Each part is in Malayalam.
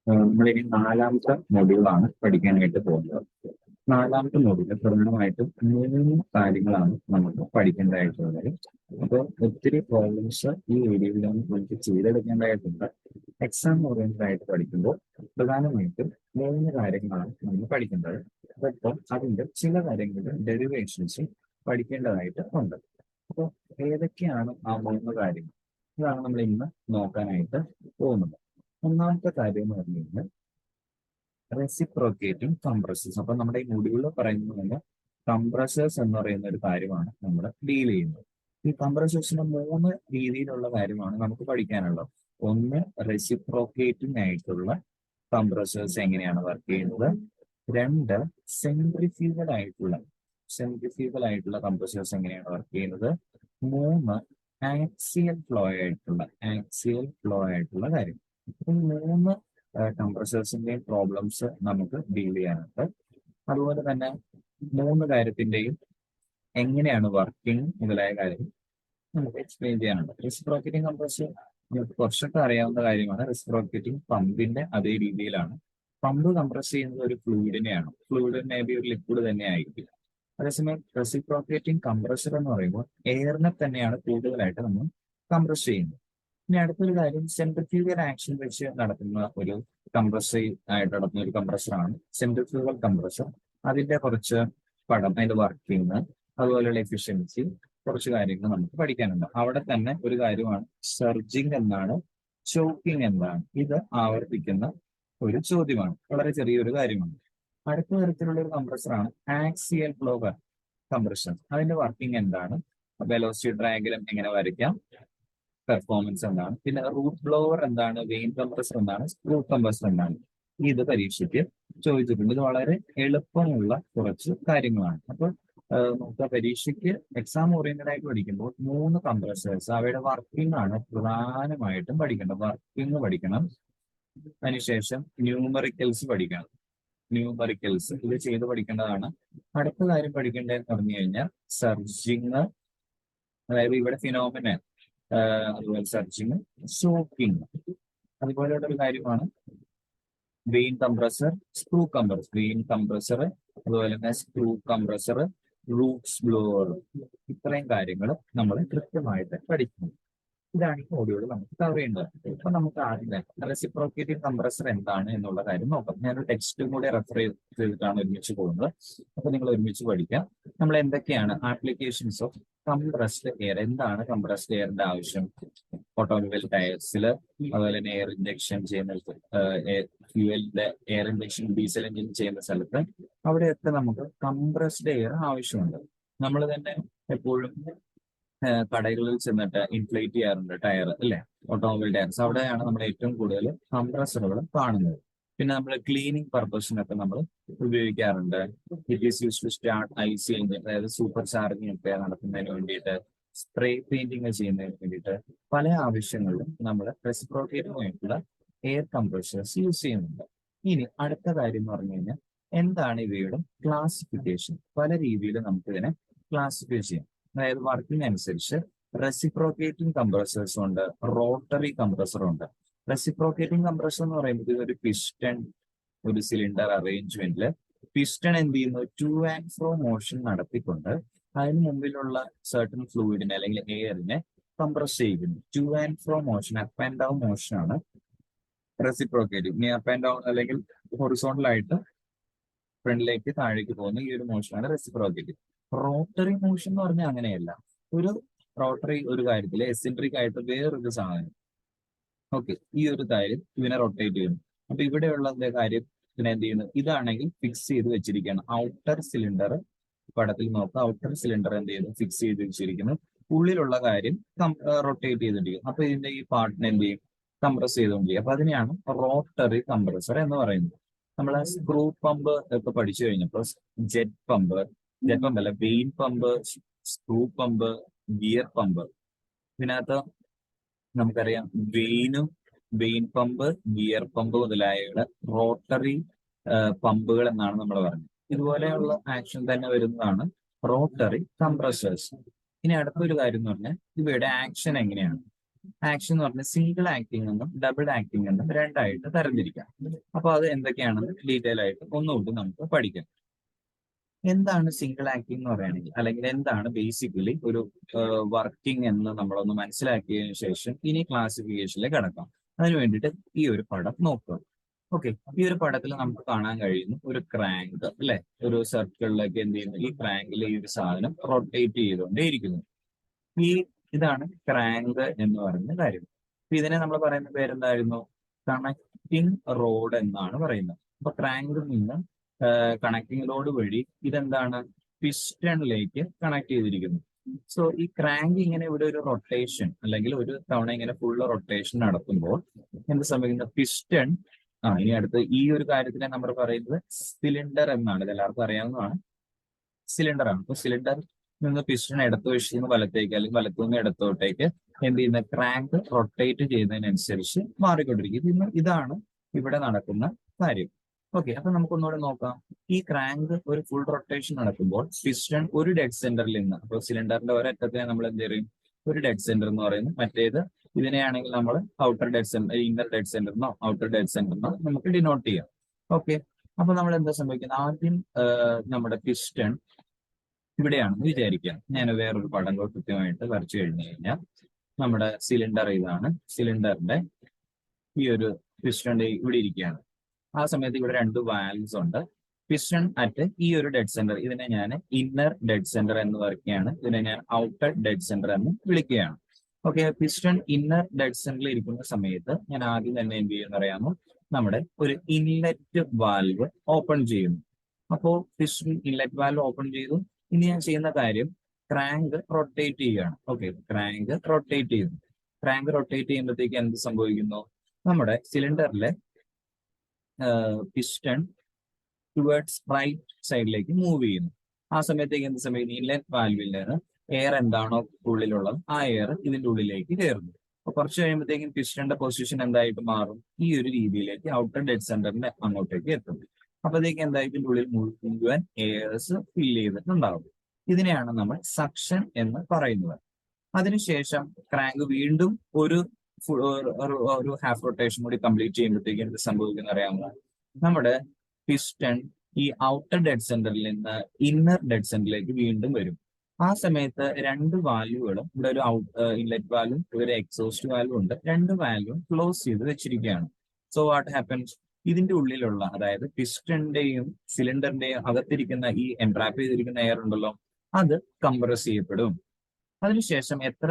നമ്മളിനി നാലാമത്തെ മൊഡ്യൂളാണ് പഠിക്കാനായിട്ട് പോകുന്നത്. നാലാമത്തെ മൊഡ്യൂളിൽ പ്രധാനമായിട്ടും മൂന്ന് കാര്യങ്ങളാണ് നമുക്ക് പഠിക്കേണ്ടതായിട്ടുള്ളത്. അപ്പോൾ ഒത്തിരി പ്രോബ്ലംസ് ഈ വീഡിയോയിൽ നമുക്ക് ചെയ്തെടുക്കേണ്ടതായിട്ടുണ്ട്. എക്സാം ഓറിയന്റഡ് ആയിട്ട് പഠിക്കുമ്പോൾ പ്രധാനമായിട്ടും മൂന്ന് കാര്യങ്ങളാണ് നമ്മൾ പഠിക്കേണ്ടത്. ഒപ്പം അതിന്റെ ചില കാര്യങ്ങളുടെ ഡെറിവേഷൻസും പഠിക്കേണ്ടതായിട്ട് ഉണ്ട്. അപ്പോൾ ഏതൊക്കെയാണ് ആ മൂന്ന് കാര്യങ്ങൾ? ഇതാണ് നമ്മൾ ഇന്ന് നോക്കാനായിട്ട് പോകുന്നത്. ഒന്നാമത്തെ കാര്യം എന്ന് പറഞ്ഞു കഴിഞ്ഞാൽ റെസിപ്രോക്കേറ്റിംഗ് കംപ്രസേഴ്സ്. അപ്പൊ നമ്മുടെ ഈ മൊഡ്യൂളിൽ പറയുന്നത് തന്നെ കംപ്രസേഴ്സ് എന്ന് പറയുന്ന ഒരു കാര്യമാണ് നമ്മൾ ഡീൽ ചെയ്യുന്നത്. ഈ കംപ്രസേഴ്സിന് മൂന്ന് രീതിയിലുള്ള കാര്യമാണ് നമുക്ക് പഠിക്കാനുള്ളത്. ഒന്ന്, റെസിപ്രോക്കേറ്റിംഗ് ആയിട്ടുള്ള കംപ്രസേഴ്സ് എങ്ങനെയാണ് വർക്ക് ചെയ്യുന്നത്. രണ്ട്, സെൻട്രിഫ്യൂഗൽ ആയിട്ടുള്ള കംപ്രസേഴ്സ് എങ്ങനെയാണ് വർക്ക് ചെയ്യുന്നത്. മൂന്ന്, ആക്സിയൽ ഫ്ലോ ആയിട്ടുള്ള കാര്യം. ഈ മൂന്ന് കംപ്രസേഴ്സിന്റെയും പ്രോബ്ലംസ് നമുക്ക് ഡീൽ ചെയ്യാനുണ്ട്. അതുപോലെ തന്നെ മൂന്ന് കാര്യത്തിന്റെയും എങ്ങനെയാണ് വർക്കിംഗ് മുതലായ കാര്യം നമുക്ക് എക്സ്പ്ലെയിൻ ചെയ്യാനുണ്ട്. റെസിപ്രോക്കേറ്റിംഗ് കംപ്രസർ നമുക്ക് കുറച്ചൊക്കെ അറിയാവുന്ന കാര്യമാണ്. റെസിപ്രോക്കേറ്റിംഗ് പമ്പിന്റെ അതേ രീതിയിലാണ്. പമ്പ് കംപ്രസ് ചെയ്യുന്നത് ഒരു ഫ്ലൂയിഡിനെയാണ്. ഫ്ലൂയിഡ് മേ ബി ഒരു ലിക്വിഡ് തന്നെ ആയിരിക്കും. അതേസമയം റെസിപ്രോക്കേറ്റിംഗ് കംപ്രസർ എന്ന് പറയുമ്പോൾ എയറിനെ തന്നെയാണ് കൂടുതലായിട്ട് നമ്മൾ കംപ്രസ് ചെയ്യുന്നത്. ഇനി അടുത്തൊരു കാര്യം, സെൻട്രിഫ്യൂഗൽ ആക്ഷൻ വെച്ച് നടത്തുന്ന ഒരു ആയിട്ട് നടത്തുന്ന ഒരു കംപ്രസറാണ് സെൻട്രിഫ്യൂഗൽ കംപ്രസർ. അതിന്റെ കുറച്ച് പടം, അതിന്റെ വർക്കിംഗ്, അതുപോലെയുള്ള എഫിഷ്യൻസി, കുറച്ച് കാര്യങ്ങൾ നമുക്ക് പഠിക്കാനുണ്ട്. അവിടെ തന്നെ ഒരു കാര്യമാണ് സർജിങ് എന്താണ്, ചോക്കിംഗ് എന്താണ്. ഇത് ആവർത്തിക്കുന്ന ഒരു ചോദ്യമാണ്, വളരെ ചെറിയൊരു കാര്യമാണ്. അടുത്ത തരത്തിലുള്ള ഒരു കംപ്രസറാണ് ആക്സിയൽ ഫ്ലോ കംപ്രഷൻ. അതിന്റെ വർക്കിംഗ് എന്താണ്, വെലോസിറ്റി ഡയഗ്രം എങ്ങനെ വരയ്ക്കാം, പെർഫോമൻസ് എന്താണ്, പിന്നെ റൂട്ട് ബ്ലോവർ എന്താണ്, വെയിൻ കംപ്രസർ എന്താണ്, സ്ക്രൂ കംപ്രസർ എന്താണ്. ഇത് പരീക്ഷയ്ക്ക് ചോദിച്ചിട്ടുണ്ട്. ഇത് വളരെ എളുപ്പമുള്ള കുറച്ച് കാര്യങ്ങളാണ്. അപ്പോൾ നമുക്ക് പരീക്ഷയ്ക്ക് എക്സാം ഓറിയന്റഡ് ആയിട്ട് പഠിക്കുമ്പോൾ മൂന്ന് കംപ്രസേഴ്സ്, അവയുടെ വർക്കിംഗ് ആണ് പ്രധാനമായിട്ടും പഠിക്കേണ്ടത്. വർക്കിംഗ് പഠിക്കണം, അതിനുശേഷം ന്യൂമറിക്കൽസ് പഠിക്കണം. ഇത് ചെയ്ത് പഠിക്കേണ്ടതാണ്. അടുത്ത കാര്യം പഠിക്കേണ്ടതെന്ന് പറഞ്ഞു കഴിഞ്ഞാൽ സർജിങ്, അതായത് ഇവിടെ ഫിനോമിന, അതുപോലെ സർജിങ്, ഷോക്കിംഗ്. അതുപോലെയുള്ള ഒരു കാര്യമാണ് vane compressor, screw compressor. Vane compressor, അതുപോലെ തന്നെ സ്ക്രൂ കംപ്രസർ, റൂട്ട്സ് ബ്ലോവർ. ഇത്രയും കാര്യങ്ങൾ നമ്മൾ കൃത്യമായിട്ട് പഠിക്കുന്നു. ഇതാണ് ഈ മൊഡ്യൂൾ നമുക്ക് കവർ ചെയ്യേണ്ടത്. ഇപ്പൊ നമുക്ക് ആദ്യം റെസിപ്രോക്കേറ്റിംഗ് കംപ്രസർ എന്താണ് എന്നുള്ള കാര്യം നോക്കാം. ഞാനൊരു ടെക്സ്റ്റും കൂടെ റെഫർ ചെയ്തിട്ടാണ് ഒരുമിച്ച് പോകുന്നത്. അപ്പൊ നിങ്ങൾ ഒരുമിച്ച് പഠിക്കാം. നമ്മൾ എന്തൊക്കെയാണ് ആപ്ലിക്കേഷൻസ് ഓഫ് കംപ്രസ്ഡ് എയർ, എന്താണ് കംപ്രസ്ഡ് എയറിന്റെ ആവശ്യം. ഓട്ടോമൊബൈൽ ടയർസിൽ, അതുപോലെ തന്നെ എയർ ഇഞ്ചക്ഷൻ ചെയ്യുന്ന ഫ്യൂവലിന്റെ എയർ ഇഞ്ചക്ഷൻ ഡീസൽ എഞ്ചിൻ ചെയ്യുന്ന സ്ഥലത്ത് അവിടെയൊക്കെ നമുക്ക് കംപ്രസ്ഡ് എയർ ആവശ്യമുണ്ട്. നമ്മൾ തന്നെ എപ്പോഴും കടകളിൽ ചെന്നിട്ട് ഇൻഫ്ലേറ്റ് ചെയ്യാറുണ്ട് ടയർ, അല്ലെ, ഓട്ടോമൊബൈൽ ടയർസ്. അവിടെയാണ് നമ്മൾ ഏറ്റവും കൂടുതൽ കംപ്രസറുകൾ കാണുന്നത്. പിന്നെ നമ്മൾ ക്ലീനിങ് പർപ്പസിനൊക്കെ നമ്മൾ ഉപയോഗിക്കാറുണ്ട്. It is use to start IC engine, അതായത് സൂപ്പർ ചാർജിങ് ഒക്കെ നടത്തുന്നതിന് വേണ്ടിയിട്ട്, സ്പ്രേ പെയിന്റിങ് ചെയ്യുന്നതിന് വേണ്ടിയിട്ട്, പല ആവശ്യങ്ങളിലും നമ്മൾ റെസിപ്രോക്കേറ്റിംഗ് ആയിട്ടുള്ള എയർ കംപ്രസേഴ്സ് യൂസ് ചെയ്യുന്നുണ്ട്. ഇനി അടുത്ത കാര്യം എന്ന് പറഞ്ഞു കഴിഞ്ഞാൽ എന്താണ് ഇവയുടെ ക്ലാസിഫിക്കേഷൻ. പല രീതിയിൽ നമുക്ക് ഇതിനെ ക്ലാസിഫൈ ചെയ്യാം. അതായത് വർക്കിംഗ് അനുസരിച്ച് റെസിപ്രോക്കേറ്റിംഗ് കംപ്രസേഴ്സ് ഉണ്ട്, റോട്ടറി കംപ്രസർ ഉണ്ട്. റെസിപ്രോക്കേറ്റിംഗ് കംപ്രസർ എന്ന് പറയുമ്പോൾ ഒരു പിസ്റ്റൺ, ഒരു സിലിണ്ടർ അറേഞ്ച്മെന്റിൽ പിസ്റ്റൺ എന്ത് ചെയ്യുന്നു, ടു ആൻഡ് ഫ്രോ മോഷൻ നടത്തിക്കൊണ്ട് അതിന് മുമ്പിലുള്ള സർട്ടൺ ഫ്ലൂയിഡിനെ അല്ലെങ്കിൽ എയറിനെ കംപ്രസ് ചെയ്യുന്നു. To and fro motion, up and down motion ആണ് റെസിപ്രോക്കേറ്റിംഗ്. ഇനി അപ്പ് ആൻഡ് ഡൗൺ അല്ലെങ്കിൽ ഹൊറിസോണ്ടൽ ആയിട്ട് ഫ്രണ്ടിലേക്ക് താഴേക്ക് പോകുന്ന ഈ ഒരു മോഷനാണ് റെസിപ്രോക്കേറ്റിംഗ്. റോട്ടറി മോഷൻ എന്ന് പറഞ്ഞാൽ അങ്ങനെയല്ല. ഒരു റോട്ടറി ഒരു കാര്യത്തിൽ എസെൻട്രിക് ആയിട്ട് വേറൊരു സാധനം, ഓക്കെ, ഈ ഒരു കാര്യം ഇതിനെ റൊട്ടേറ്റ് ചെയ്യുന്നു. അപ്പൊ ഇവിടെയുള്ള കാര്യം ഇതിനെ എന്ത് ചെയ്യുന്നു, ഇതാണെങ്കിൽ ഫിക്സ് ചെയ്ത് വെച്ചിരിക്കുകയാണ്. ഔട്ടർ സിലിണ്ടർ പടത്തിൽ നോക്കുക, ഔട്ടർ സിലിണ്ടർ എന്ത് ചെയ്യുന്നു, ഫിക്സ് ചെയ്ത് വെച്ചിരിക്കുന്നു. ഉള്ളിലുള്ള കാര്യം റൊട്ടേറ്റ് ചെയ്തിരിക്കും. അപ്പൊ ഇതിന്റെ ഈ പാർട്ടിനെ എന്ത് ചെയ്യും, കംപ്രസ് ചെയ്തുകൊണ്ടിരിക്കും. അപ്പൊ അതിനെയാണ് റോട്ടറി കംപ്രസർ എന്ന് പറയുന്നത്. നമ്മൾ സ്ക്രൂ പമ്പ് ഒക്കെ പഠിച്ചു കഴിഞ്ഞപ്പോൾ ജെറ്റ് പമ്പ് അല്ല, vane pump, screw pump, gear pump. ഇതിനകത്ത് നമുക്കറിയാം വെയിൻ പമ്പ്, ഗിയർ പമ്പ് മുതലായവയുടെ റോട്ടറി പമ്പുകൾ എന്നാണ് നമ്മൾ പറഞ്ഞത്. ഇതുപോലെയുള്ള ആക്ഷൻ തന്നെ വരുന്നതാണ് റോട്ടറി കംപ്രസേഴ്സ്. ഇനി അടുത്തൊരു കാര്യം എന്ന് പറഞ്ഞാൽ ഇവയുടെ ആക്ഷൻ എങ്ങനെയാണ്. ആക്ഷൻ എന്ന് പറഞ്ഞാൽ സിംഗിൾ ആക്ടിംഗ് എന്നും ഡബിൾ ആക്ടിംഗ് എന്നും രണ്ടായിട്ട് തരംതിരിക്കാം. അപ്പൊ അത് എന്തൊക്കെയാണെന്ന് ഡീറ്റെയിൽ ആയിട്ട് ഒന്നുകൂടി നമുക്ക് പഠിക്കാം. എന്താണ് സിംഗിൾ ആക്ടിംഗ് എന്ന് പറയുകയാണെങ്കിൽ, അല്ലെങ്കിൽ എന്താണ് ബേസിക്കലി ഒരു വർക്കിംഗ് എന്ന് നമ്മളൊന്ന് മനസ്സിലാക്കിയതിനു ശേഷം ഇനി ക്ലാസിഫിക്കേഷനിലേക്ക് കടക്കാം. അതിന് വേണ്ടിയിട്ട് ഈ ഒരു പടം നോക്കുക. ഓക്കെ, ഈ ഒരു പടത്തിൽ നമുക്ക് കാണാൻ കഴിയുന്നു ഒരു ക്രാങ്ക് അല്ലെ, ഒരു സർക്കിളിലേക്ക് എന്ത് ചെയ്യുന്നു, ഈ ക്രാങ്കിൽ ഈ ഒരു സാധനം റൊട്ടേറ്റ് ചെയ്തുകൊണ്ടേയിരിക്കുന്നു. ഈ ഇതാണ് ക്രാങ്ക് എന്ന് പറയുന്ന കാര്യം. അപ്പൊ ഇതിനെ നമ്മൾ പറയുന്ന പേരെന്തായിരുന്നു? കണക്റ്റിംഗ് റോഡ് എന്നാണ് പറയുന്നത്. അപ്പൊ ക്രാങ്കിൽ നിന്ന് കണക്റ്റിംഗ് റോഡ് വഴി ഇതെന്താണ്, പിസ്റ്റണിലേക്ക് കണക്ട് ചെയ്തിരിക്കുന്നു. സോ ഈ ക്രാങ്ക് ഇങ്ങനെ ഇവിടെ ഒരു റൊട്ടേഷൻ അല്ലെങ്കിൽ ഒരു തവണ ഇങ്ങനെ ഫുള്ള് റൊട്ടേഷൻ നടത്തുമ്പോൾ എന്ത് സംഭവിക്കുന്ന, പിസ്റ്റൺ ഇനി അടുത്ത് ഈ ഒരു കാര്യത്തിനെ നമ്മൾ പറയുന്നത് സിലിണ്ടർ എന്നാണ്. ഇത് എല്ലാവർക്കും അറിയാവുന്നതാണ്, സിലിണ്ടർ ആണ്. അപ്പൊ സിലിണ്ടർ നിന്ന് പിസ്റ്റൺ ഇടത്ത് വശത്ത് നിന്ന് വലത്തേക്ക് അല്ലെങ്കിൽ വലത്തു നിന്ന് ഇടത്തോട്ടേക്ക് എന്ത് ചെയ്യുന്ന, ക്രാങ്ക് റൊട്ടേറ്റ് ചെയ്യുന്നതിനനുസരിച്ച് മാറിക്കൊണ്ടിരിക്കും. ഇതാണ് ഇവിടെ നടക്കുന്ന കാര്യം. ഓക്കെ, അപ്പൊ നമുക്കൊന്നുകൂടെ നോക്കാം. ഈ ക്രാങ്ക് ഒരു ഫുൾ റൊട്ടേഷൻ നടക്കുമ്പോൾ പിസ്റ്റൺ ഒരു ഡെഡ് സെന്ററിൽ നിന്ന്, അപ്പൊ സിലിണ്ടറിന്റെ ഒരറ്റത്തെ നമ്മൾ എന്ത് ചെയ്യും, ഒരു ഡെഡ് സെന്റർ എന്ന് പറയുന്നു. മറ്റേത് ഇതിനെയാണെങ്കിൽ നമ്മൾ outer dead centre, inner dead സെന്ററിനോ ഔട്ടർ ഡെഡ് സെന്ററിനോ നമുക്ക് ഡിനോട്ട് ചെയ്യാം. ഓക്കെ, അപ്പൊ നമ്മൾ എന്താ സംഭവിക്കുന്നത്, ആദ്യം നമ്മുടെ പിസ്റ്റൺ ഇവിടെയാണെന്ന് വിചാരിക്കാം. ഞാൻ വേറൊരു പടം കൃത്യമായിട്ട് വരച്ചു കഴിഞ്ഞു കഴിഞ്ഞാൽ നമ്മുടെ സിലിണ്ടർ ഇതാണ്. സിലിണ്ടറിന്റെ ഈ ഒരു പിസ്റ്റൺ ഇവിടെ ഇരിക്കുകയാണ്. ആ സമയത്ത് ഇവിടെ രണ്ട് വാൽവ്സ് ഉണ്ട്. പിസ്റ്റൺ അറ്റ് ഈ ഒരു ഡെഡ് സെന്റർ, ഇതിനെ ഞാൻ ഇന്നർ ഡെഡ് സെന്റർ എന്ന് പറയുകയാണ്. ഇതിനെ ഞാൻ ഔട്ടർ ഡെഡ് സെന്റർ എന്ന് വിളിക്കുകയാണ്. ഓക്കെ, പിസ്റ്റൺ ഇന്നർ ഡെഡ് സെന്ററിൽ ഇരിക്കുന്ന സമയത്ത് ഞാൻ ആദ്യം തന്നെ എന്ത് ചെയ്യുന്ന അറിയാമോ, നമ്മുടെ ഒരു ഇൻലെറ്റ് വാൽവ് ഓപ്പൺ ചെയ്യുന്നു. അപ്പോൾ പിസ്റ്റൺ ഇൻലെറ്റ് വാൽവ് ഓപ്പൺ ചെയ്തു. ഇനി ഞാൻ ചെയ്യുന്ന കാര്യം, ക്രാങ്ക് റൊട്ടേറ്റ് ചെയ്യുകയാണ്. ഓക്കെ, ക്രാങ്ക് റൊട്ടേറ്റ് ചെയ്യുന്നു. ക്രാങ്ക് റൊട്ടേറ്റ് ചെയ്യുമ്പോഴത്തേക്ക് എന്ത് സംഭവിക്കുന്നു, നമ്മുടെ സിലിണ്ടറിലെ പിസ്റ്റൺ ടുവേർഡ്സ് റൈറ്റ് സൈഡിലേക്ക് മൂവ് ചെയ്യുന്നു. ആ സമയത്തേക്ക് എന്ത് സംഭവിക്കുന്നു, ഇൻലെറ്റ് വാൽവിൽ നിന്ന് എയർ എന്താണോ ഉള്ളിലുള്ളത് ആ എയർ ഇതിന്റെ ഉള്ളിലേക്ക് കയറുന്നു. അപ്പൊ കുറച്ച് കഴിയുമ്പോഴത്തേക്കും പിസ്റ്റന്റെ പൊസിഷൻ എന്തായിട്ട് മാറും, ഈ ഒരു രീതിയിലേക്ക് ഔട്ടർ ഡെഡ് സെന്ററിന്റെ അങ്ങോട്ടേക്ക് എത്തും. അപ്പോഴത്തേക്ക് എന്തായി, ഇതിന്റെ ഉള്ളിൽ മുഴുവൻ എയർസ് ഫില്ല് ചെയ്തിട്ടുണ്ടാവും. ഇതിനെയാണ് നമ്മൾ സക്ഷൻ എന്ന് പറയുന്നത്. അതിനുശേഷം ക്രാങ്ക് വീണ്ടും ഒരു ഹാഫ് റൊട്ടേഷൻ കൂടി കംപ്ലീറ്റ് ചെയ്യുമ്പോഴത്തേക്ക് എന്ത് സംഭവിക്കുന്ന അറിയാമോ, നമ്മുടെ പിസ്റ്റൺ ഈ ഔട്ടർ ഡെഡ് സെന്ററിൽ നിന്ന് ഇന്നർ ഡെഡ് സെന്ററിലേക്ക് വീണ്ടും വരും. ആ സമയത്ത് രണ്ട് വാൽവുകളും, ഇവിടെ ഒരു ഇൻലെറ്റ് വാൽവും ഒരു എക്സോസ്റ്റ് വാൽവും ഉണ്ട്. രണ്ട് വാൽവും ക്ലോസ് ചെയ്ത് വെച്ചിരിക്കുകയാണ്. സോ വാട്ട് ഹാപ്പൻസ്, ഇതിന്റെ ഉള്ളിലുള്ള, അതായത് പിസ്റ്റന്റെയും സിലിണ്ടറിന്റെയും അകത്തിരിക്കുന്ന ഈ എൻട്രാപ്പ് ചെയ്തിരിക്കുന്ന എയർ ഉണ്ടല്ലോ, അത് കംപ്രസ് ചെയ്യപ്പെടും. അതിനുശേഷം എത്ര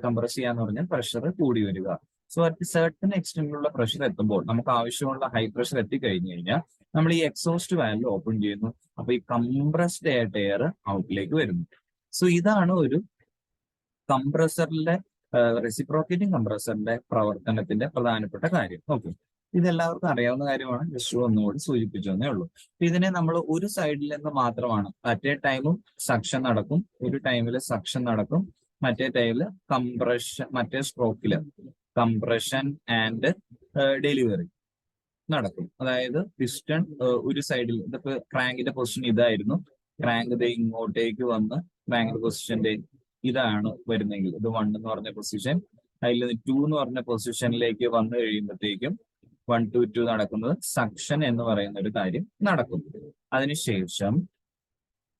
കംപ്രസ് ചെയ്യാന്ന് പറഞ്ഞാൽ പ്രഷർ കൂടി വരിക. സോ അറ്റ് സർട്ടൻ എക്സ്റ്റെന്റിലുള്ള പ്രഷർ എത്തുമ്പോൾ, നമുക്ക് ആവശ്യമുള്ള ഹൈ പ്രഷർ എത്തിക്കഴിഞ്ഞു കഴിഞ്ഞാൽ നമ്മൾ ഈ എക്സോസ്റ്റ് വാൽവ് ഓപ്പൺ ചെയ്യുന്നു. അപ്പൊ ഈ കംപ്രസ്ഡ് ആയിട്ട് എയർ ഔട്ടിലേക്ക് വരുന്നു. സോ ഇതാണ് ഒരു കംപ്രസറിന്റെ റെസിപ്രോക്കേറ്റിംഗ് കംപ്രസറിന്റെ പ്രവർത്തനത്തിന്റെ പ്രധാനപ്പെട്ട കാര്യം. ഓക്കെ, ഇതെല്ലാവർക്കും അറിയാവുന്ന കാര്യമാണ്, ജസ്റ്റ് ഒന്നുകൂടി സൂചിപ്പിച്ചതേ ഉള്ളൂ. ഇതിനെ നമ്മൾ ഒരു സൈഡിൽ നിന്ന് മാത്രമാണ്, മറ്റേ ടൈമും സക്ഷൻ നടക്കും, ഒരു ടൈമിൽ സക്ഷൻ നടക്കും, മറ്റേ ടൈമില് കംപ്രഷൻ, മറ്റേ സ്ട്രോക്കില് കംപ്രഷൻ ആൻഡ് ഡെലിവറി നടക്കും. അതായത് പിസ്റ്റൺ ഒരു സൈഡിൽ, ഇതിപ്പോ ക്രാങ്കിന്റെ പൊസിഷൻ ഇതായിരുന്നു, ക്രാങ്ക് ഇത് ഇങ്ങോട്ടേക്ക് വന്ന് ക്രാങ്കിന്റെ പൊസിഷന്റെ ഇതാണ് വരുന്നെങ്കിൽ, ഇത് 1 എന്ന് പറഞ്ഞ പൊസിഷൻ, അതിൽ 2 എന്ന് പറഞ്ഞ പൊസിഷനിലേക്ക് വന്നു കഴിയുമ്പോഴത്തേക്കും 1 to 2 നടക്കുന്നത് സക്ഷൻ എന്ന് പറയുന്ന ഒരു കാര്യം നടക്കും. അതിനുശേഷം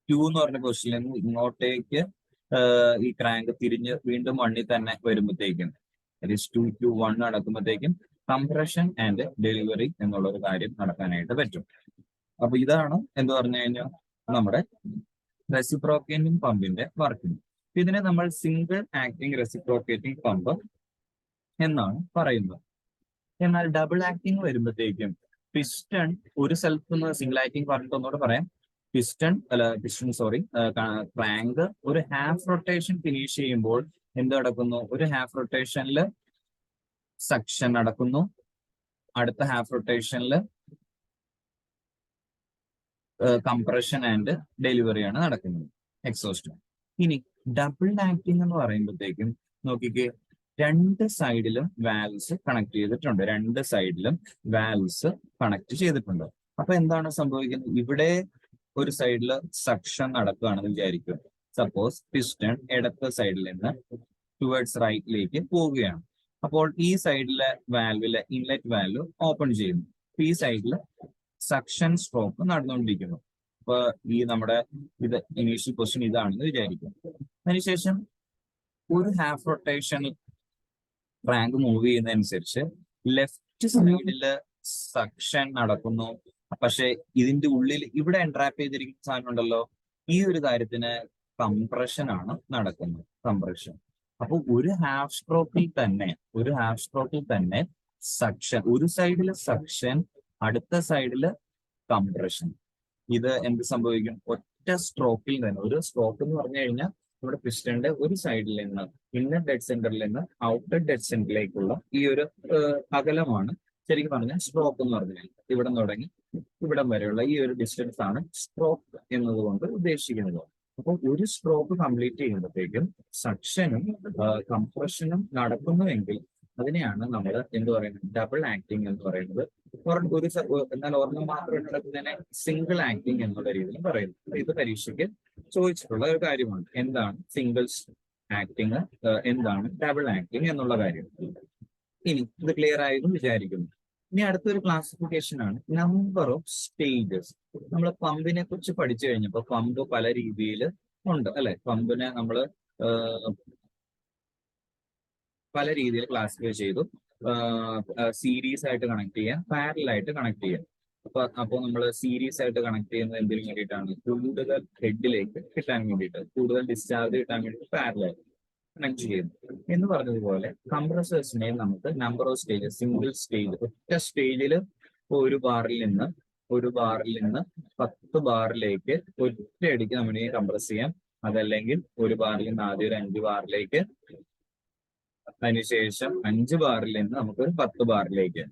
2 എന്ന് പറഞ്ഞ പൊസിഷനിൽ നിന്ന് ഇങ്ങോട്ടേക്ക് ഈ ക്രാങ്ക് തിരിഞ്ഞ് വീണ്ടും 1ൽ തന്നെ വരുമ്പോഴത്തേക്കും, 2 to 1 നടക്കുമ്പോഴത്തേക്കും കംപ്രഷൻ ആൻഡ് ഡെലിവറി എന്നുള്ള ഒരു കാര്യം നടക്കാനായിട്ട് പറ്റും. അപ്പൊ ഇതാണ് എന്ത് പറഞ്ഞു കഴിഞ്ഞാൽ നമ്മുടെ റെസിപ്രോക്കേറ്റിംഗ് പമ്പിന്റെ വർക്കിംഗ്. ഇതിനെ നമ്മൾ സിംഗിൾ ആക്ടിംഗ് റെസിപ്രോക്കേറ്റിംഗ് പമ്പ് എന്നാണ് പറയുന്നത്. എന്നാൽ ഡബിൾ ആക്ടിംഗ് വരുമ്പോഴത്തേക്കും പിസ്റ്റൺ ഒരു സ്ഥലത്ത് നിന്ന്, സിംഗിൾ ആക്ടിംഗ് പറഞ്ഞിട്ട് ഒന്നുകൂടെ പറയാം, ക്രാങ്ക് ഒരു ഹാഫ് റൊട്ടേഷൻ ഫിനിഷ് ചെയ്യുമ്പോൾ എന്ത് നടക്കുന്നു, ഒരു ഹാഫ് റൊട്ടേഷനിൽ സക്ഷൻ നടക്കുന്നു, അടുത്ത ഹാഫ് റൊട്ടേഷനിൽ കംപ്രഷൻ ആൻഡ് ഡെലിവറിയാണ് നടക്കുന്നത്, എക്സോസ്റ്റ്. ഇനി ഡബിൾ ആക്ടിംഗ് എന്ന് പറയുമ്പോഴത്തേക്കും നോക്കിക്കേ, രണ്ട് സൈഡിലും വാൽവ്സ് കണക്ട് ചെയ്തിട്ടുണ്ട്, രണ്ട് സൈഡിലും വാൽവ്സ് കണക്ട് ചെയ്തിട്ടുണ്ട്. അപ്പൊ എന്താണ് സംഭവിക്കുന്നത്, ഇവിടെ ഒരു സൈഡിൽ സക്ഷൻ നടക്കുകയാണെന്ന് വിചാരിക്കും. സപ്പോസ് പിസ്റ്റൺ ഇടത്തെ സൈഡിൽ നിന്ന് ടുവേർഡ്സ് റൈറ്റിലേക്ക് പോവുകയാണ്. അപ്പോൾ ഈ സൈഡിലെ വാൽവിലെ ഇൻലെറ്റ് വാൽവ് ഓപ്പൺ ചെയ്യുന്നു. ഈ സൈഡിൽ സക്ഷൻ സ്ട്രോക്ക് നടന്നുകൊണ്ടിരിക്കുന്നു. അപ്പൊ ഈ നമ്മുടെ ഇത് ഇനീഷ്യൽ പൊസിഷൻ ഇതാണെന്ന് വിചാരിക്കും. അതിനുശേഷം ഒരു ഹാഫ് റൊട്ടേഷൻ റാങ്ക് മൂവ് ചെയ്യുന്നതനുസരിച്ച് ലെഫ്റ്റ് സൈഡില് സക്ഷൻ നടക്കുന്നു. പക്ഷെ ഇതിന്റെ ഉള്ളിൽ ഇവിടെ എൻട്രാപ്പ് ചെയ്തിരിക്കുന്ന സാധനം ഉണ്ടല്ലോ, ഈ ഒരു കാര്യത്തിന് കംപ്രഷൻ ആണ് നടക്കുന്നത്. കംപ്രഷൻ. അപ്പൊ ഒരു ഹാഫ് സ്ട്രോക്കിൽ തന്നെ സക്ഷൻ, ഒരു സൈഡില് സക്ഷൻ, അടുത്ത സൈഡില് കംപ്രഷൻ. ഇത് എന്ത് സംഭവിക്കും? ഒറ്റ സ്ട്രോക്കിൽ തന്നെ, ഒരു സ്ട്രോക്ക് എന്ന് പറഞ്ഞു കഴിഞ്ഞാൽ നമ്മുടെ പിസ്റ്റന്റെ ഒരു സൈഡിൽ നിന്ന്, ഇന്നർ ഡെഡ് സെന്ററിൽ നിന്ന് ഔട്ടർ ഡെഡ് സെന്ററിലേക്കുള്ള ഈ ഒരു അകലമാണ് ശരിക്കും പറഞ്ഞാൽ സ്ട്രോക്ക് എന്ന് പറഞ്ഞു കഴിഞ്ഞാൽ. ഇവിടം തുടങ്ങി ഇവിടം വരെയുള്ള ഈ ഒരു ഡിസ്റ്റൻസ് ആണ് സ്ട്രോക്ക് എന്നതുകൊണ്ട് ഉദ്ദേശിക്കുന്നത്. അപ്പോൾ ഒരു സ്ട്രോക്ക് കംപ്ലീറ്റ് ചെയ്യുമ്പോഴത്തേക്കും സക്ഷനും കംപ്രഷനും നടക്കുന്നുവെങ്കിൽ അതിനെയാണ് നമ്മൾ എന്ത് പറയുന്നത്? ഡബിൾ ആക്ടിങ് എന്ന് പറയുന്നത്. എന്നാൽ ഒരെണ്ണം മാത്രം നടക്കുന്നതിനെ സിംഗിൾ ആക്ടിങ് എന്നുള്ള രീതിയിൽ പറയുന്നു. ഇത് പരീക്ഷയ്ക്ക് ചോദിച്ചിട്ടുള്ള ഒരു കാര്യമാണ്. എന്താണ് സിംഗിൾ ആക്ടിങ്, എന്താണ് ഡബിൾ ആക്ടിങ് എന്നുള്ള കാര്യം. ഇനി ഇത് ക്ലിയർ ആയെന്ന് വിചാരിക്കുന്നു. ഇനി അടുത്തൊരു ക്ലാസിഫിക്കേഷൻ ആണ് നമ്പർ ഓഫ് സ്റ്റേജസ്. നമ്മൾ പമ്പിനെ കുറിച്ച് പഠിച്ചു കഴിഞ്ഞപ്പോൾ പമ്പ് പല രീതിയിൽ ഉണ്ട് അല്ലെ? പമ്പിനെ നമ്മൾ പല രീതിയിൽ ക്ലാസിഫൈ ചെയ്തു. സീരീസ് ആയിട്ട് കണക്ട് ചെയ്യാം, പാരലൽ ആയിട്ട് കണക്ട് ചെയ്യാം. അപ്പോൾ നമ്മൾ സീരീസ് ആയിട്ട് കണക്ട് ചെയ്യുന്നത് എന്തിനു വേണ്ടിയിട്ടാണ്? കൂടുതൽ ഹെഡിലേക്ക് കിട്ടാൻ വേണ്ടിയിട്ട്, കൂടുതൽ ഡിസ്ചാർജ് കിട്ടാൻ വേണ്ടിയിട്ട് പാരലൽ കണക്ട് ചെയ്യുന്നു. എന്ന് പറഞ്ഞതുപോലെ കംപ്രസേഴ്സിനെ നമുക്ക് number of stages, single stage, ഒറ്റ സ്റ്റേജിൽ ഒരു ബാറിൽ നിന്ന് 10 ബാറിലേക്ക് ഒറ്റയടിക്ക് നമുക്ക് കംപ്രസ് ചെയ്യാം. അതല്ലെങ്കിൽ ഒരു ബാറിൽ നിന്ന് ആദ്യം ഒരു 5 ബാറിലേക്ക്, അതിനുശേഷം 5 ബാറിൽ നിന്ന് നമുക്ക് 10 ബാറിലേക്ക്,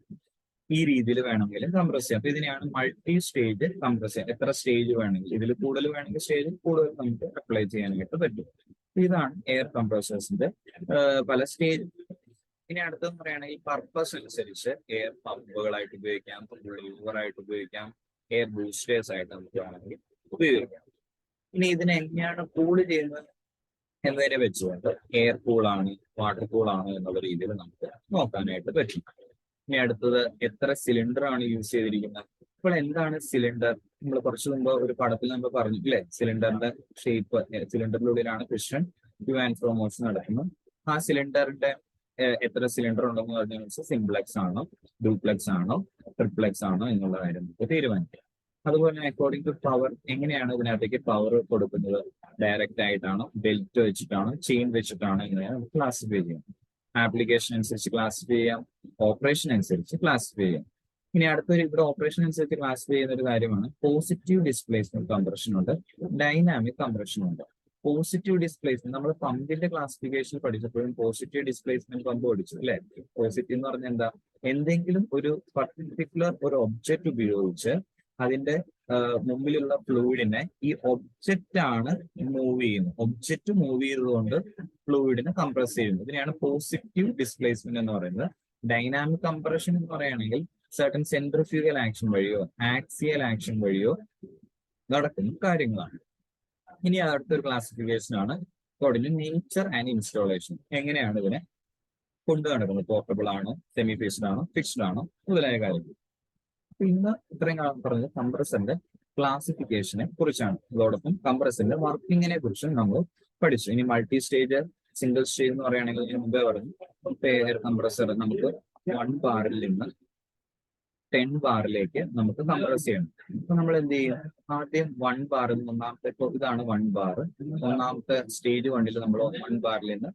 ഈ രീതിയിൽ വേണമെങ്കിൽ കംപ്രസ് ചെയ്യാം. അപ്പൊ ഇതിനെയാണ് മൾട്ടി സ്റ്റേജ് കംപ്രസ്. എത്ര സ്റ്റേജ് വേണമെങ്കിൽ, ഇതിൽ കൂടുതൽ വേണമെങ്കിൽ സ്റ്റേജ് കൂടുതൽ നമുക്ക് അപ്ലൈ ചെയ്യാനായിട്ട് പറ്റും. ഇതാണ് എയർ കംപ്രസേഴ്സിന്റെ പല സ്റ്റേജ്. ഇനി അടുത്തെന്ന് പറയുകയാണെങ്കിൽ പർപ്പസ് അനുസരിച്ച് എയർ പമ്പുകളായിട്ട് ഉപയോഗിക്കാം, ലിവറായിട്ട് ഉപയോഗിക്കാം, എയർ ബൂസ്റ്റേഴ്സ് ആയിട്ട് നമുക്ക് വേണമെങ്കിൽ ഉപയോഗിക്കാം. ഇനി ഇതിനെ എങ്ങനെയാണ് കൂള് ചെയ്യുന്നത് എന്നതിനെ വെച്ചുകൊണ്ട് എയർ കൂളാണ്, വാട്ടർ കൂളാണ് എന്നുള്ള രീതിയിൽ നമുക്ക് നോക്കാനായിട്ട് പറ്റും. ഇനി അടുത്തത് എത്ര സിലിണ്ടർ ആണ് യൂസ് ചെയ്തിരിക്കുന്നത്. ഇപ്പോൾ എന്താണ് സിലിണ്ടർ? നമ്മൾ കുറച്ച് മുമ്പ് ഒരു പടത്തിൽ നമ്മൾ പറഞ്ഞു ഇല്ലേ, സിലിണ്ടറിന്റെ ഷേപ്പ്, സിലിണ്ടറിനുള്ളിലാണ് piston to and fro motion നടക്കുന്നത്. ആ സിലിണ്ടറിന്റെ എത്ര സിലിണ്ടർ ഉണ്ടെന്ന് പറഞ്ഞാൽ സിംപ്ലക്സ് ആണോ, ഡ്യൂപ്ലക്സ് ആണോ, ട്രിപ്ലക്സ് ആണോ എന്നുള്ള കാര്യം നമുക്ക് തീരുമാനിക്കാം. അതുപോലെ അക്കോർഡിംഗ് ടു പവർ, എങ്ങനെയാണ് ഇതിനകത്തേക്ക് പവർ കൊടുക്കുന്നത്? ഡയറക്റ്റ് ആയിട്ടാണോ, ബെൽറ്റ് വെച്ചിട്ടാണോ, ചെയിൻ വെച്ചിട്ടാണോ, എങ്ങനെയാണ് നമുക്ക് ക്ലാസിഫൈ ചെയ്യാം. ആപ്ലിക്കേഷൻ അനുസരിച്ച് ക്ലാസിഫൈ ചെയ്യാം, ഓപ്പറേഷൻ അനുസരിച്ച് ക്ലാസിഫൈ ചെയ്യാം. ഇനി അടുത്തൊരു ഇവിടെ ഓപ്പറേഷൻ അനുസരിച്ച് ക്ലാസിഫൈ ചെയ്യുന്ന ഒരു കാര്യമാണ് പോസിറ്റീവ് ഡിസ്പ്ലേസ്മെന്റ് കംപ്രഷൻ ഉണ്ട്, ഡൈനാമിക് കംപ്രഷൻ ഉണ്ട്. പോസിറ്റീവ് ഡിസ്പ്ലേസ്മെന്റ് നമ്മൾ പമ്പിന്റെ ക്ലാസിഫിക്കേഷൻ പഠിച്ചപ്പോഴും പോസിറ്റീവ് ഡിസ്പ്ലേസ്മെന്റ് പമ്പ് പഠിച്ചു അല്ലെ? പോസിറ്റീവ് എന്ന് പറഞ്ഞാൽ എന്താ? എന്തെങ്കിലും ഒരു പർട്ടിക്കുലർ ഒരു ഒബ്ജക്റ്റ് ഉപയോഗിച്ച് അതിന്റെ മുമ്പിലുള്ള ഫ്ലൂയിഡിനെ ഈ ഒബ്ജക്റ്റ് ആണ് മൂവ് ചെയ്യുന്നത്. ഒബ്ജക്റ്റ് മൂവ് ചെയ്തതുകൊണ്ട് ഫ്ലൂയിഡിനെ കംപ്രസ് ചെയ്യുന്നു. ഇതിനെയാണ് പോസിറ്റീവ് ഡിസ്പ്ലേസ്മെന്റ് എന്ന് പറയുന്നത്. ഡൈനാമിക് കംപ്രഷൻ എന്ന് പറയുകയാണെങ്കിൽ സർട്ടൻ സെൻട്രിഫ്യൂഗൽ ആക്ഷൻ വഴിയോ ആക്സിയൽ ആക്ഷൻ വഴിയോ നടക്കുന്ന കാര്യങ്ങളാണ്. ഇനി അടുത്തൊരു ക്ലാസിഫിക്കേഷൻ ആണ് അക്കോർഡിംഗ് നേച്ചർ ആൻഡ് ഇൻസ്റ്റോളേഷൻ. എങ്ങനെയാണ് ഇതിനെ കൊണ്ടു നടക്കുന്നത്? പോർട്ടബിൾ ആണോ, സെമി ഫിക്സ്ഡ് ആണോ, ഫിക്സ്ഡ് ആണോ, മുതലായ കാര്യങ്ങൾ. അപ്പൊ ഇന്ന് ഇത്രയും പറഞ്ഞത് കംപ്രസറിന്റെ ക്ലാസിഫിക്കേഷനെ കുറിച്ചാണ്. അതോടൊപ്പം കംപ്രസറിന്റെ വർക്കിങ്ങിനെ കുറിച്ചും നമ്മൾ പഠിച്ചു. ഇനി മൾട്ടി സ്റ്റേജ്, സിംഗിൾ സ്റ്റേജ് എന്ന് പറയുകയാണെങ്കിൽ ഞാൻ മുമ്പേ പറഞ്ഞു, എയർ കംപ്രസർ നമുക്ക് 1 ബാറിൽ നിന്ന് 10 ബാറിലേക്ക് നമുക്ക് കംപ്രസ് ചെയ്യണം. അപ്പൊ നമ്മൾ എന്ത് ചെയ്യും? ആദ്യം 1 ബാറിൽ നിന്ന്, ഒന്നാമത്തെ, ഇപ്പോൾ ഇതാണ് 1 ബാർ, ഒന്നാമത്തെ സ്റ്റേജ് 1ൽ നമ്മൾ 1 ബാറിൽ നിന്ന്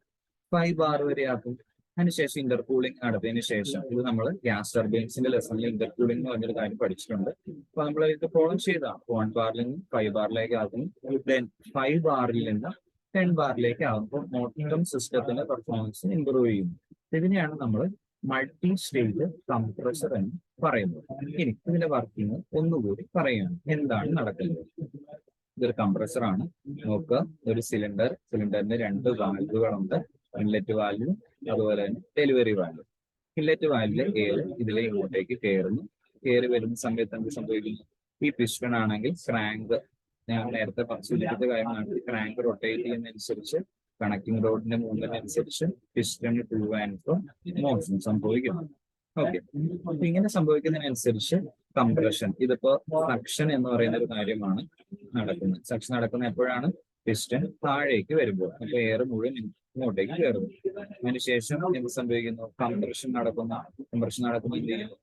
5 ബാർ വരെ ആക്കും. അതിനുശേഷം ഇന്റർകൂളിംഗ് നടത്തിയതിനു ശേഷം, ഇത് നമ്മൾ ഗ്യാസ് ടർബൈൻസിന്റെ ലെസണിൽ ഇന്റർകൂളിംഗ് എന്ന് പറഞ്ഞൊരു കാര്യം പഠിച്ചിട്ടുണ്ട്. അപ്പൊ നമ്മൾ ഇത് ഫോളോ ചെയ്താണ് 1 ബാറിൽ നിന്ന് 5 ബാറിലേക്ക് ആക്കും, ദെൻ 5 ബാറിൽ നിന്ന് 10 ബാറിലേക്ക് ആകുമ്പോൾ മൊത്തം സിസ്റ്റത്തിന്റെ പെർഫോമൻസ് ഇംപ്രൂവ് ചെയ്യുന്നു. ഇതിനെയാണ് നമ്മൾ മൾട്ടി സ്റ്റേജ് കംപ്രസർ എന്ന് പറയുന്നത്. ഇനി ഇതിന്റെ വർക്കിംഗ് ഒന്നുകൂടി പറയുകയാണ്. എന്താണ് നടക്കുന്നത്? ഇതൊരു കംപ്രസർ ആണ്. നോക്കുക, ഒരു സിലിണ്ടറിന്റെ 2 വാൽവുകളുണ്ട്, ഇൻലെറ്റ് വാൽവ് അതുപോലെ തന്നെ ഡെലിവറി വാൽവ്. ഇൻലെറ്റ് വാൽവിലെ എയർ ഇതിലെ ഇങ്ങോട്ടേക്ക് കയറുന്നു. കയറി വരുന്ന സമയത്ത് എന്ത് സംഭവിക്കുന്നു? ഈ പിസ്റ്റൺ ആണെങ്കിൽ ക്രാങ്ക്, ഞാൻ നേരത്തെ സൂചിപ്പിച്ച കാര്യമാണ്, ക്രാങ്ക് റൊട്ടേറ്റ് ചെയ്യുന്നതനുസരിച്ച് കണക്റ്റിംഗ് റോഡിന്റെ മൂവ്മെന്റ് അനുസരിച്ച് piston to and fro motion സംഭവിക്കുന്നു. ഓക്കെ, ഇങ്ങനെ സംഭവിക്കുന്നതിനനുസരിച്ച് കംപ്രഷൻ, ഇതിപ്പോ സക്ഷൻ എന്ന് പറയുന്ന ഒരു കാര്യമാണ് നടക്കുന്നത്. സക്ഷൻ നടക്കുന്ന എപ്പോഴാണ്? പിസ്റ്റൺ താഴേക്ക് വരുമ്പോൾ, അപ്പൊ എയർ മുഴുവൻ ഇങ്ങോട്ടേക്ക് കയറുന്നു. അതിനുശേഷം എന്ത് സംഭവിക്കുന്നു? കംപ്രഷൻ നടക്കുന്ന എന്ത് ചെയ്യുന്നു?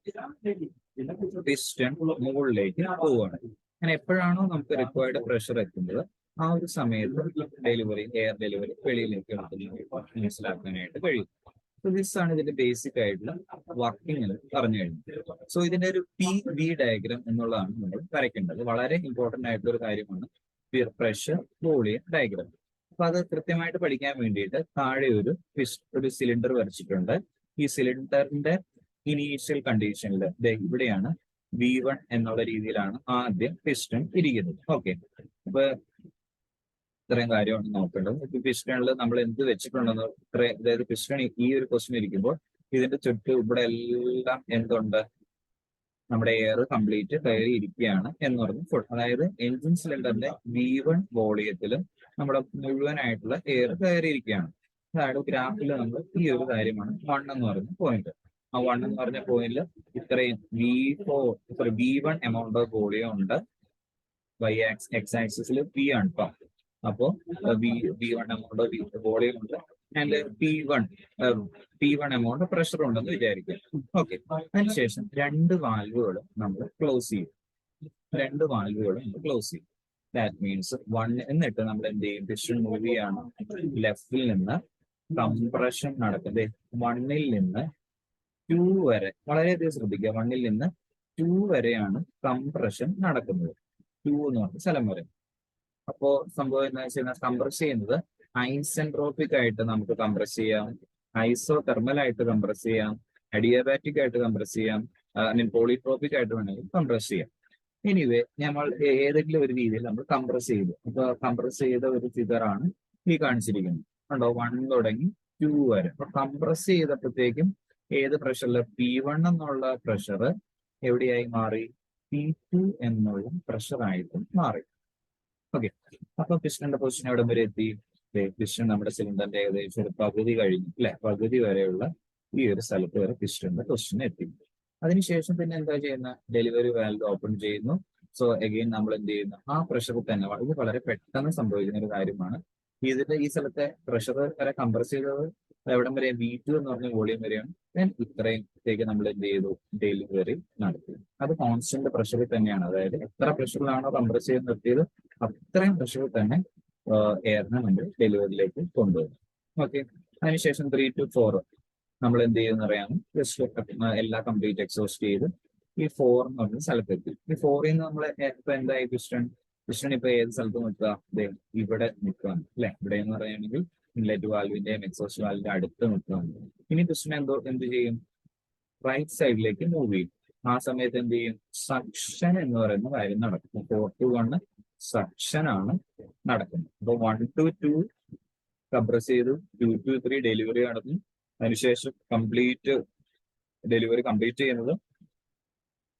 പിസ്റ്റൺ മുകളിലേക്ക് പോവുകയാണ്. അങ്ങനെ എപ്പോഴാണോ നമുക്ക് റിക്വയർഡ് പ്രഷർ എത്തുന്നത് ആ ഒരു സമയത്ത് എയർ ഡെലിവറി വെളിയിലേക്ക് എടുക്കുന്നത് മനസ്സിലാക്കാനായിട്ട് കഴിയും. സോ ദിസ് ആണ് ഇതിന്റെ ബേസിക് ആയിട്ടുള്ള വർക്കിംഗ് എന്ന് പറഞ്ഞു കഴിഞ്ഞു. സോ ഇതിന്റെ ഒരു PV ഡയഗ്രാം എന്നുള്ളതാണ് നമ്മൾ വരയ്ക്കേണ്ടത്. വളരെ ഇമ്പോർട്ടന്റ് ആയിട്ടുള്ള ഒരു കാര്യമാണ് പ്രഷർ വോളിയം ഡയഗ്രാം. അപ്പൊ അത് കൃത്യമായിട്ട് പഠിക്കാൻ വേണ്ടിയിട്ട് താഴെ ഒരു സിലിണ്ടർ വരച്ചിട്ടുണ്ട്. ഈ സിലിണ്ടറിന്റെ ഇനീഷ്യൽ കണ്ടീഷനിൽ ഇവിടെയാണ് V1 എന്നുള്ള രീതിയിലാണ് ആദ്യം പിസ്റ്റൺ ഇരിക്കുന്നത്. ഓക്കെ, അപ്പൊ ഇത്രയും കാര്യമാണ് നോക്കേണ്ടത്. ഇപ്പൊ പിസ്റ്റണിൽ നമ്മൾ എന്ത് വെച്ചിട്ടുണ്ടെന്ന് അതായത് പിസ്റ്റൺ ഈ ഒരു പൊസിഷൻ ഇരിക്കുമ്പോൾ ഇതിന്റെ ചുറ്റും ഇവിടെ എല്ലാം എന്തുണ്ട്? നമ്മുടെ എയർ കംപ്ലീറ്റ് കയറി ഇരിക്കുകയാണ് എന്ന് പറഞ്ഞു ഫുൾ. അതായത് എൻജിൻ സിലിണ്ടറിന്റെ V1 വോളിയത്തിലും നമ്മുടെ മുഴുവനായിട്ടുള്ള എയർ കയറിയിരിക്കുകയാണ്. അതായത് ഗ്രാഫിൽ നമ്മൾ ഈ ഒരു കാര്യമാണ് 1 എന്ന് പറയുന്ന പോയിന്റ്. ആ 1 എന്ന് പറഞ്ഞ പോയിന്റിൽ ഇത്രയും V1 എമൗണ്ട് ഓഫ് വോളിയം ഉണ്ട്. എക്സ് ആക്സിസിൽ P ആണ് കേട്ടോ. അപ്പോ V1 എമൗണ്ട് ഓഫ് വോളിയം ഉണ്ട് ആൻഡ് P1 എമൗണ്ട് പ്രഷർ ഉണ്ടെന്ന് വിചാരിക്കും. ഓക്കെ, അതിനുശേഷം രണ്ട് വാൽവുകളും നമ്മൾ ക്ലോസ് ചെയ്യും. ദാറ്റ് മീൻസ് 1 എന്നിട്ട് നമ്മൾ എന്ത് ചെയ്യും? പിസ്റ്റൺ മൂവ് ചെയ്യാണ്. ലെഫ്റ്റിൽ നിന്ന് കംപ്രഷൻ നടക്കുന്നത് 1ൽ നിന്ന് 2 വരെ. വളരെയധികം ശ്രദ്ധിക്കുക, 1ൽ നിന്ന് 2 വരെയാണ് കംപ്രഷൻ നടക്കുന്നത്. 2 എന്ന് പറഞ്ഞ സ്ഥലം വരെ. അപ്പോ സംഭവം എന്താ വെച്ചാൽ കംപ്രസ് ചെയ്യുന്നത് ഐസെൻട്രോപിക് ആയിട്ട് നമുക്ക് കംപ്രസ് ചെയ്യാം, ഐസോ തെർമൽ ആയിട്ട് കംപ്രസ് ചെയ്യാം, അഡിയാബാറ്റിക് ആയിട്ട് കംപ്രസ് ചെയ്യാം, പോളിട്രോപിക് ആയിട്ട് വേണമെങ്കിൽ കംപ്രസ് ചെയ്യാം. എനിവേ നമ്മൾ ഏതെങ്കിലും ഒരു രീതിയിൽ നമ്മൾ കംപ്രസ് ചെയ്തു. അപ്പൊ കംപ്രസ് ചെയ്ത ഒരു ഫിഗറാണ് ഈ കാണിച്ചിരിക്കുന്നത്. കണ്ടോ, 1 തുടങ്ങി 2 വരെ. അപ്പൊ കംപ്രസ് ചെയ്തപ്പോഴത്തേക്കും ഏത് പ്രഷറിൽ? P1 എന്നുള്ള പ്രഷർ എവിടെയായി മാറി? P2 എന്നുള്ള പ്രഷറായിട്ടും മാറി. ഓക്കെ, അപ്പൊ പിസ്റ്റന്റെ പൊസിഷൻ എവിടെ വരെ എത്തി? പിസ്റ്റൺ നമ്മുടെ സിലിണ്ടറിന്റെ ഏകദേശം ഒരു പകുതി കഴിഞ്ഞു അല്ലെ, പകുതി വരെയുള്ള ഈ ഒരു സ്ഥലത്ത് വരെ പിസ്റ്റന്റെ പൊസിഷൻ എത്തി. അതിനുശേഷം പിന്നെ എന്താ ചെയ്യുന്ന? ഡെലിവറി വാൽവ് ഓപ്പൺ ചെയ്യുന്നു. സോ അഗെയിൻ നമ്മൾ എന്ത് ചെയ്യുന്നു? ആ പ്രഷറിൽ തന്നെ ഇത് വളരെ പെട്ടെന്ന് സംഭവിക്കുന്ന ഒരു കാര്യമാണ്. ഈ സ്ഥലത്തെ പ്രഷർ വരെ കംപ്രസ് ചെയ്തത് എവിടം വരെ? V2 എന്ന് പറഞ്ഞ വോളിയം വരെയാണ്. ദെൻ ഇത്രയും നമ്മൾ എന്ത് ചെയ്തു? ഡെലിവറി നടത്തി. അത് കോൺസ്റ്റന്റ് പ്രഷറിൽ തന്നെയാണ്. അതായത് എത്ര പ്രഷറിലാണോ കംപ്രസ് ചെയ്ത് നിർത്തിയത് അത്രയും പ്രഷറിൽ തന്നെ എയറിനെ നമ്മൾ ഡെലിവറിയിലേക്ക് കൊണ്ടുവരും. ഓക്കെ, അതിനുശേഷം 3 to 4 നമ്മൾ എന്ത് ചെയ്യുന്ന അറിയാമോ? ജസ്റ്റ് എല്ലാം കംപ്ലീറ്റ് എക്സോസ്റ്റ് ചെയ്ത് ഈ 4 എന്ന് പറഞ്ഞ സ്ഥലത്തെത്തി. ഈ 4ൽ നിന്ന് നമ്മൾ ഇപ്പൊ എന്തായി? പിസ്റ്റൺ ഇപ്പൊ ഏത് സ്ഥലത്ത് നിൽക്കുക? ഇവിടെ നിൽക്കുകയാണ് അല്ലെ. ഇവിടെ എന്ന് പറയുകയാണെങ്കിൽ ഇൻലെറ്റ് വാൽവിന്റെയും എക്സോസ്റ്റ് വാൽവിന്റെ അടുത്ത് നിൽക്കുകയാണ്. ഇനി പിസ്റ്റൺ എന്ത് ചെയ്യും? റൈറ്റ് സൈഡിലേക്ക് മൂവ് ചെയ്യും. ആ സമയത്ത് എന്ത് ചെയ്യും? സക്ഷൻ എന്ന് പറയുന്ന കാര്യം നടക്കും. 4 to 1 സക്ഷൻ ആണ് നടക്കുന്നത്. അപ്പൊ 1 to 2 കംപ്രസ് ചെയ്തു, 2 to 3 ഡെലിവറി നടന്നു. അതിനുശേഷം ഡെലിവറി കംപ്ലീറ്റ് ചെയ്യുന്നത്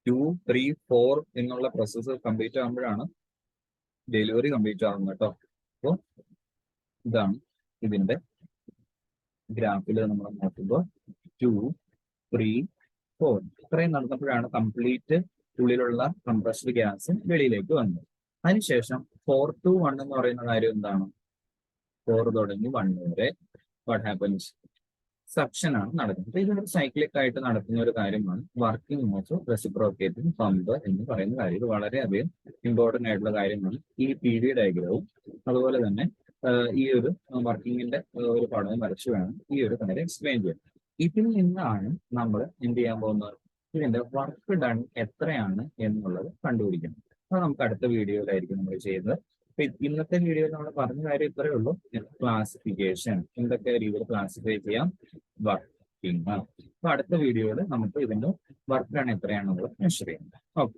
2, 3, 4 എന്നുള്ള പ്രോസസ്സ് കംപ്ലീറ്റ് ആകുമ്പോഴാണ് ഡെലിവറി കംപ്ലീറ്റ് ആകുന്നത് കേട്ടോ. അപ്പോൾ ഇതാണ് ഇതിന്റെ ഗ്രാഫിൽ നമ്മൾ നോക്കുമ്പോൾ 2, 3, 4 ഇത്രയും നടന്നപ്പോഴാണ് കംപ്ലീറ്റ് ഉള്ളിലുള്ള കംപ്രസ്ഡ് ഗ്യാസ് വെളിയിലേക്ക് വന്നത്. അതിനുശേഷം 4 to 1 എന്ന് പറയുന്ന കാര്യം എന്താണ്? 4 തുടങ്ങി 1 വരെ വാട്ട് ഹാപ്പൻസ്? സക്ഷൻ ആണ് നടക്കുന്നത്. ഇതൊരു സൈക്ലിക് ആയിട്ട് നടക്കുന്ന ഒരു കാര്യമാണ്. വർക്കിംഗ് ഓഫ് റെസിപ്രോക്കേറ്റിംഗ് പമ്പ് എന്ന് പറയുന്ന കാര്യം. ഇത് വളരെയധികം ഇമ്പോർട്ടന്റ് ആയിട്ടുള്ള കാര്യമാണ്. ഈ PV ഡയഗ്രവും അതുപോലെ തന്നെ ഈ ഒരു വർക്കിങ്ങിന്റെ ഒരു പടവും വരച്ച് വേണം ഈ ഒരു കാര്യം എക്സ്പ്ലെയിൻ ചെയ്യാൻ. ഇതിൽ നിന്നാണ് നമ്മൾ എന്ത് ചെയ്യാൻ പോകുന്നത്? ഇതിന്റെ വർക്ക് ഡൺ എത്രയാണ് എന്നുള്ളത് കണ്ടുപിടിക്കണം. അത് നമുക്ക് അടുത്ത വീഡിയോയിലായിരിക്കും നമ്മൾ ചെയ്യുന്നത്. ഇന്നത്തെ വീഡിയോയിൽ നമ്മൾ പറഞ്ഞ കാര്യം ഇത്രയേ ഉള്ളൂ. ക്ലാസിഫിക്കേഷൻ, എന്തൊക്കെ രീതിയിൽ ക്ലാസിഫൈ ചെയ്യാം, വർക്കിംഗ്. അപ്പൊ അടുത്ത വീഡിയോയിൽ നമുക്ക് ഇതിന്റെ വർക്ക് ഡൺ എത്രയാണെന്നുള്ളത് മെഷർ ചെയ്യാം. ഓക്കെ.